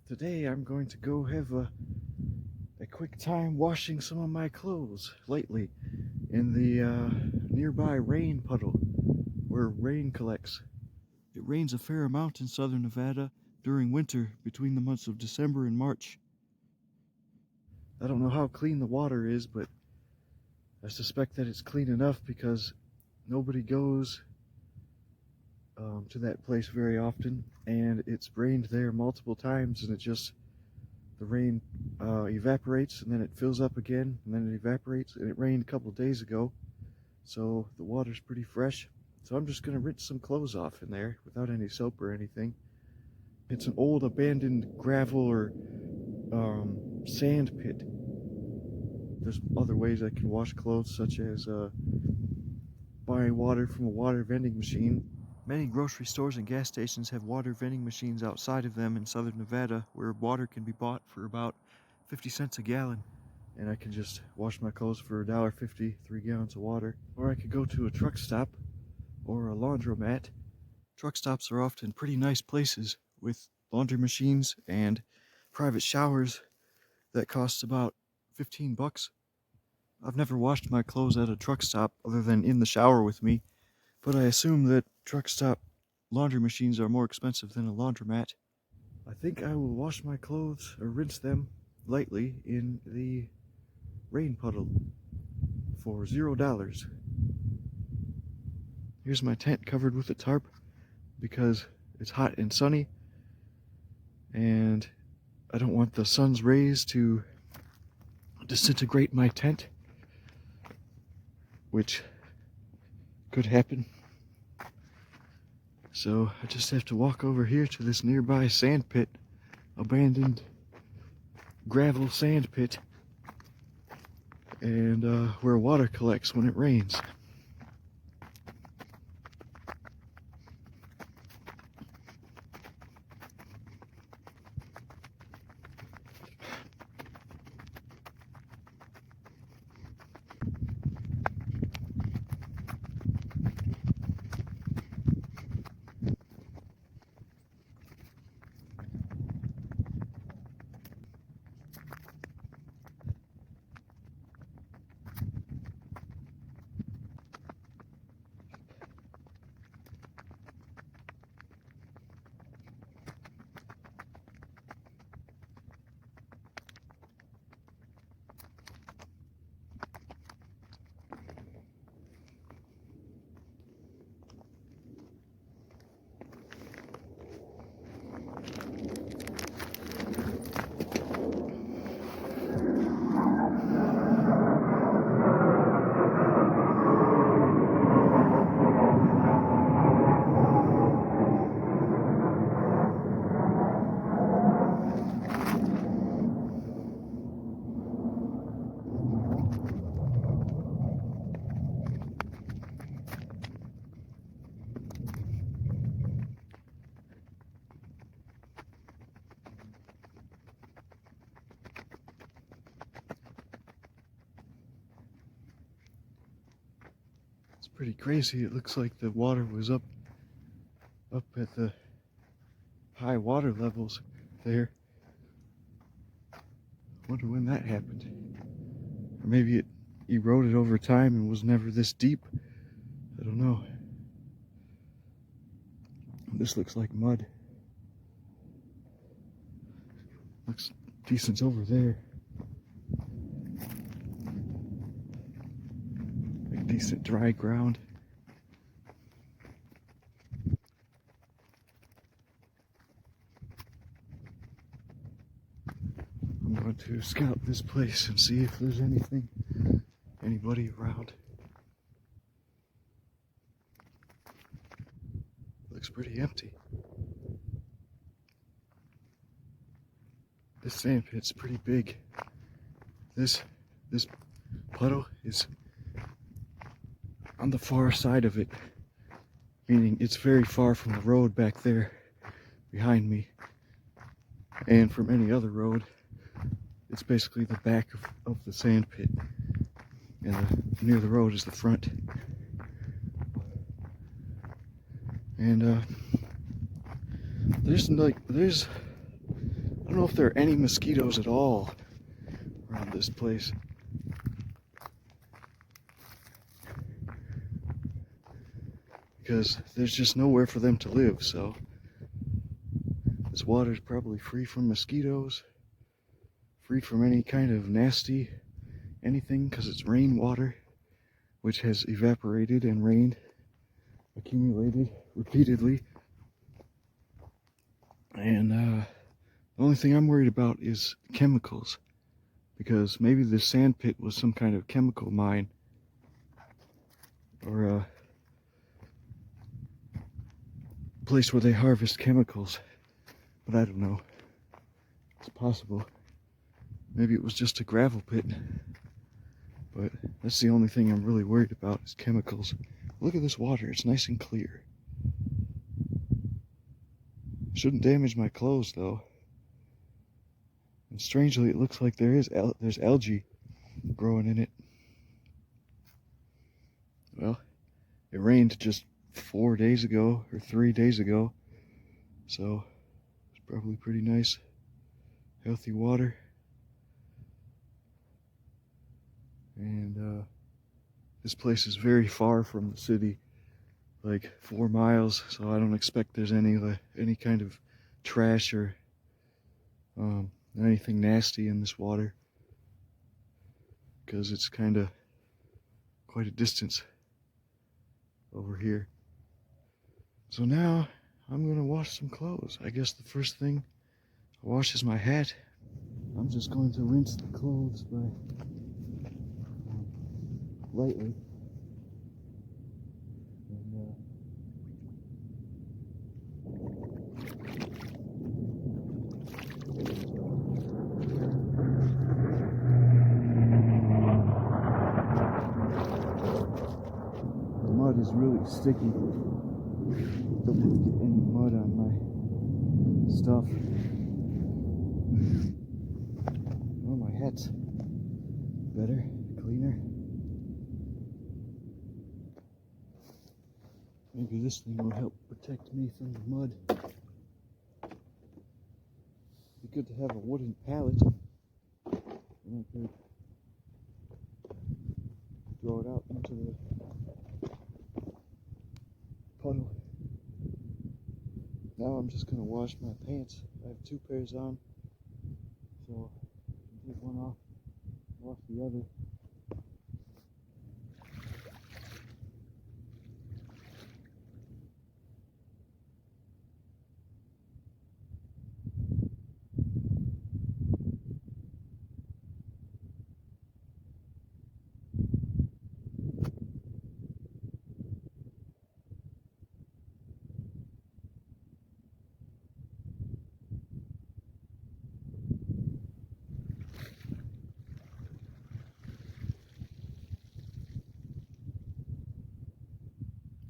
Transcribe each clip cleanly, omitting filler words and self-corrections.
Today I'm going to go have a quick time washing some of my clothes lately in the nearby rain puddle where rain collects. It rains a fair amount in southern Nevada during winter between the months of December and March. I don't know how clean the water is, but I suspect that it's clean enough because nobody goes to that place very often, and it's rained there multiple times, and the rain evaporates and then it fills up again and then it evaporates, and it rained a couple days ago, so the water's pretty fresh. So I'm just gonna rinse some clothes off in there without any soap or anything. It's an old abandoned gravel or sand pit. There's other ways I can wash clothes, such as buying water from a water vending machine. Many grocery stores and gas stations have water vending machines outside of them in southern Nevada where water can be bought for about 50 cents a gallon. And I can just wash my clothes for $1.50, 3 gallons of water. Or I could go to a truck stop or a laundromat. Truck stops are often pretty nice places with laundry machines and private showers that cost about 15 bucks. I've never washed my clothes at a truck stop other than in the shower with me, but I assume that truck stop laundry machines are more expensive than a laundromat. I think I will wash my clothes or rinse them lightly in the rain puddle for $0. Here's my tent covered with a tarp because it's hot and sunny, and I don't want the sun's rays to disintegrate my tent, which could happen. So I just have to walk over here to this nearby sand pit, abandoned gravel sand pit, and where water collects when it rains. It's pretty crazy. It looks like the water was up at the high water levels there. Wonder when that happened. Or maybe it eroded over time and was never this deep. I don't know. This looks like mud. Looks decent over there. Like decent dry ground. I'm going to scout this place and see if there's anybody around. Looks pretty empty. This sand pit's pretty big. This puddle is on the far side of it, meaning it's very far from the road back there behind me, and from any other road. It's basically the back of the sand pit, and near the road is the front. And there's don't know if there are any mosquitoes at all around this place. Because there's just nowhere for them to live, so this water is probably free from mosquitoes, free from any kind of nasty anything, because it's rainwater, which has evaporated and rained, accumulated repeatedly. And the only thing I'm worried about is chemicals, because maybe the sand pit was some kind of chemical mine, or a place where they harvest chemicals, but I don't know. It's possible. Maybe it was just a gravel pit, but that's the only thing I'm really worried about is chemicals. Look at this water, it's nice and clear. Shouldn't damage my clothes though. And strangely, it looks like there's algae growing in it. Well, it rained just 4 days ago or 3 days ago, so it's probably pretty nice, healthy water. And this place is very far from the city, like 4 miles, so I don't expect there's any kind of trash or anything nasty in this water, because it's kind of quite a distance over here. So now I'm gonna wash some clothes. I guess the first thing I wash is my hat. I'm just going to rinse the clothes by lightly. And, the mud is really sticky. Don't want to get any mud on my stuff. Oh, my hat's better, cleaner. Maybe this thing will help protect me from the mud. It'd be good to have a wooden pallet. And I could throw it out into the puddle. Now I'm just going to wash my pants. I have 2 pairs on, so take one off, wash the other.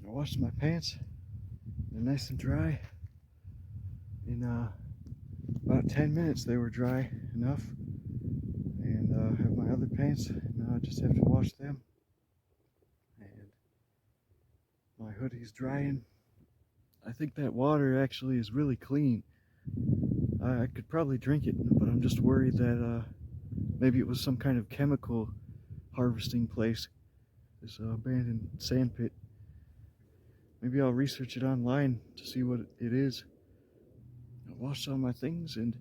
I washed my pants. They're nice and dry. In about 10 minutes they were dry enough. And I have my other pants. Now I just have to wash them. And my hoodie's drying. I think that water actually is really clean. I could probably drink it, but I'm just worried that maybe it was some kind of chemical harvesting place. This abandoned sand pit. Maybe I'll research it online to see what it is. I washed all my things and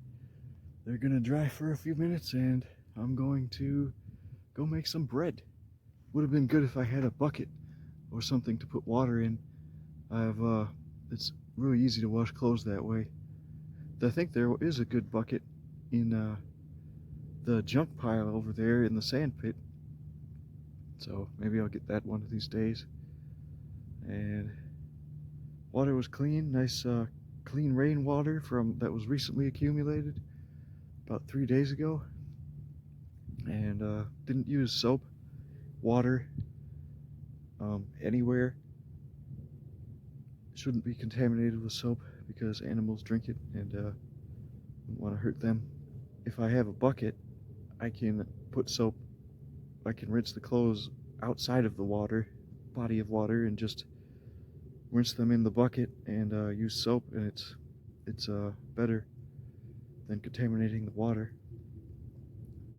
they're gonna dry for a few minutes, and I'm going to go make some bread. Would have been good if I had a bucket or something to put water in. It's really easy to wash clothes that way. I think there is a good bucket in the junk pile over there in the sand pit. So maybe I'll get that one of these days. And water was clean, nice clean rainwater that was recently accumulated about 3 days ago. And didn't use soap, water anywhere. Shouldn't be contaminated with soap because animals drink it and wouldn't want to hurt them. If I have a bucket, I can put soap, I can rinse the clothes outside of the body of water, and just rinse them in the bucket and use soap, and it's better then contaminating the water.